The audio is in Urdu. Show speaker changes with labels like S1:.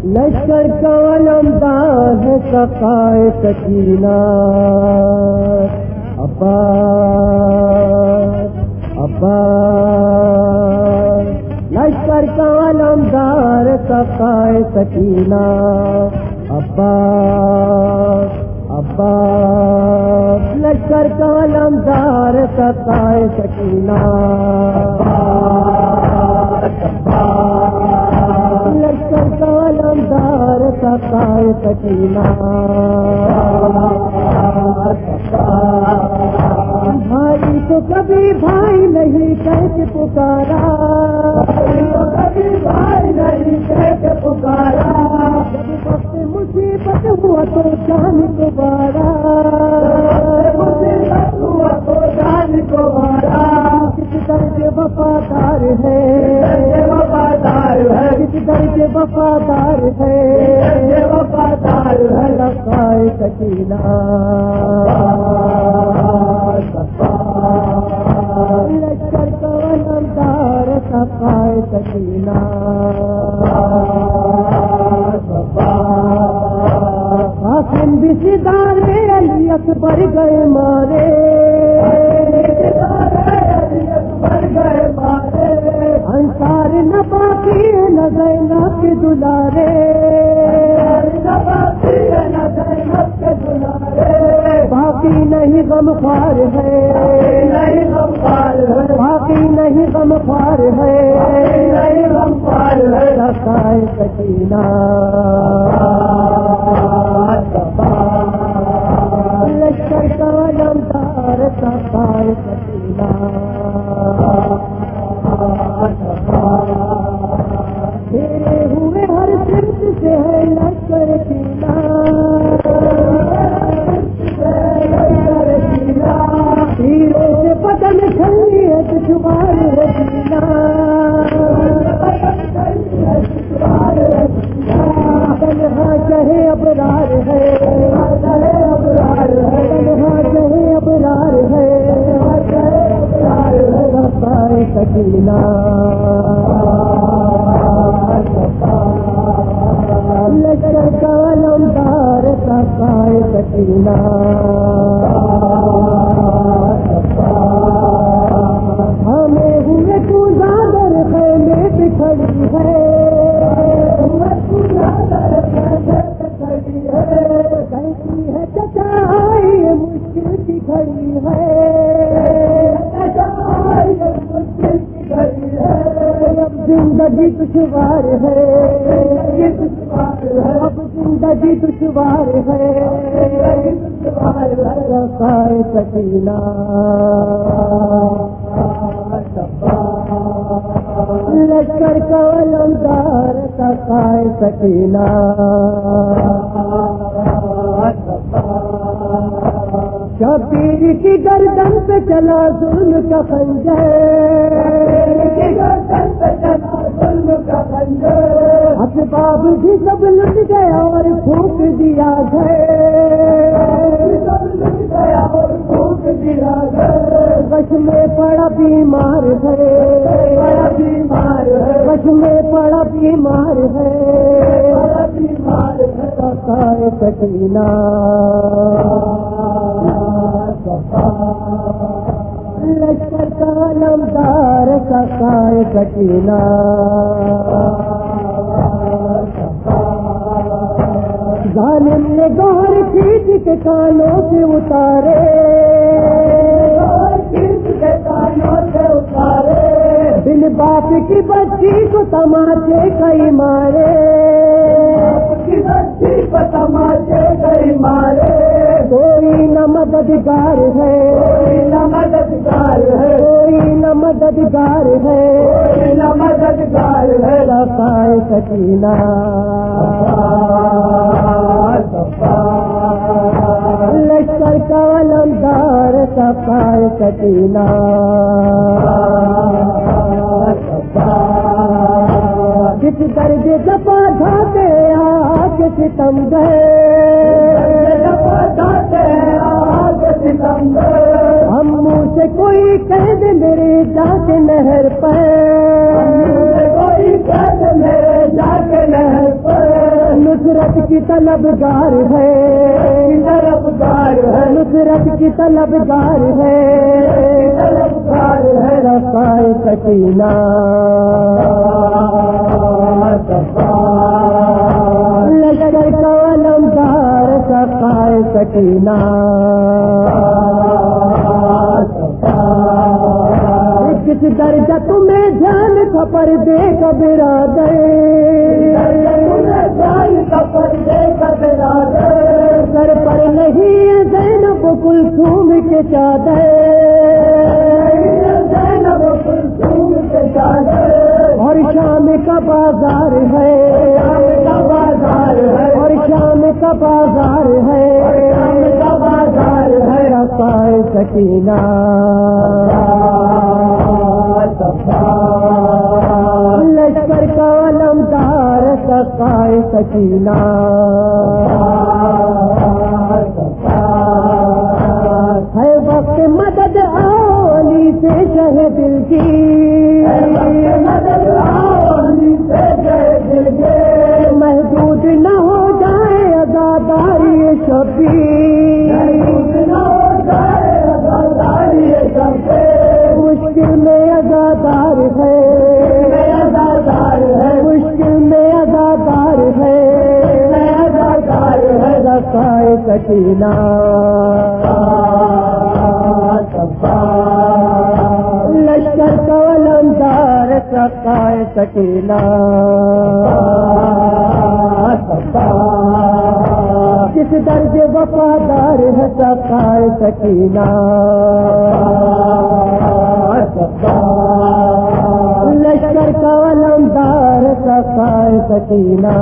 S1: لشکر کا علمدار ہے سقائے سکینہ عباس عباس لشکر کا علمدار سقائے سکینہ عباس عباس لشکر کا علمدار سقائے سکینہ لشکر کا علمدار سقائے سکینہ بھائی تو کبھی بھائی نہیں کہہ کے پکارا کبھی بھائی نہیں کہہ کے پکارا جب وقت مصیبت ہوا تو جان کو بارا مصیبت ہوا تو جان کو بارا کس درد وفادار ہے وفادار ہے کس درد وفادار ہے وفادار ہے لقائے سکینہ لشکر کا علمدار سقائے سکینہ قاسم بھی سدارے علی اکبر گئے مارے انصار نہ باقی نہ زینب کے دلارے باقی نہیں غمخوار ہے باقی نہیں غمخوار ہے سقائے سکینہ لشکر کا علمدار سقائے سکینہ تیرے ہوئے ہر سمت سے ہے لشکر سینہ تیروں سے بدن چھلی ہے دشوار ہے سینہ تنہا چہے ابرار ہے تنہا چہے ابرار ہے سقائے سکینہ لشکر کا علمدار سقائے سکینہ ہمیں ہوئے تو زادر خیمے بکھڑی ہے کہتی ہے چچائی مشکل کی گھڑی ہے اب زندگی دشوار ہے اب زندگی دشوار ہے سقائے سکینہ لشکر کا علمدار سقائے سکینہ شبیر کی گردن پہ چلا ظلم کا خنجر اسباب بھی سب لٹ گیا اور پھونک دیا گھر بش میں پڑا بیمار ہے بش میں پڑا بیمار ہے سقائے سکینہ لشکر کا علمدار سقائے سکینہ ظالم نے گوہر کھینچ کے کانوں سے اتارے بن باپ کی بچی کو تماچے کئی مارے کوئی نہ مددگار ہے کوئی نہ مددگار ہے سقائے سکینہ لشکر کا علمدار سقائے سکینہ جس درد جفا ڈھاتے آج ستم گئے ہم منہ سے کوئی کہہ دے میرے جا کے نہر پر نصرت کی طلبگار ہے، نصرت کی طلبگار ہے، رفائے سکینہ لشکر کا علمدار رفائے سکینہ کس درجہ تمہیں جان تھا پردے کا برادر، سر پر نہیں ہے زینب کلثوم کے چادر، اور شام کا بازار ہے، اور شام کا بازار ہے، رفائے سکینہ لشکر کا علمدار رفائے سکینہ ہے وقت مدد علی سے شہ دل کی، محدود نہ ہو جائے عزاداری شبیر، مشکل میں عزادار ہے، مشکل میں عزادار ہے، رفائے سکینہ لشکر کا علمدار رفائے سکینہ کس درجے وفادار ہے رفائے سکینہ لشکر کا علمدار رفائے سکینہ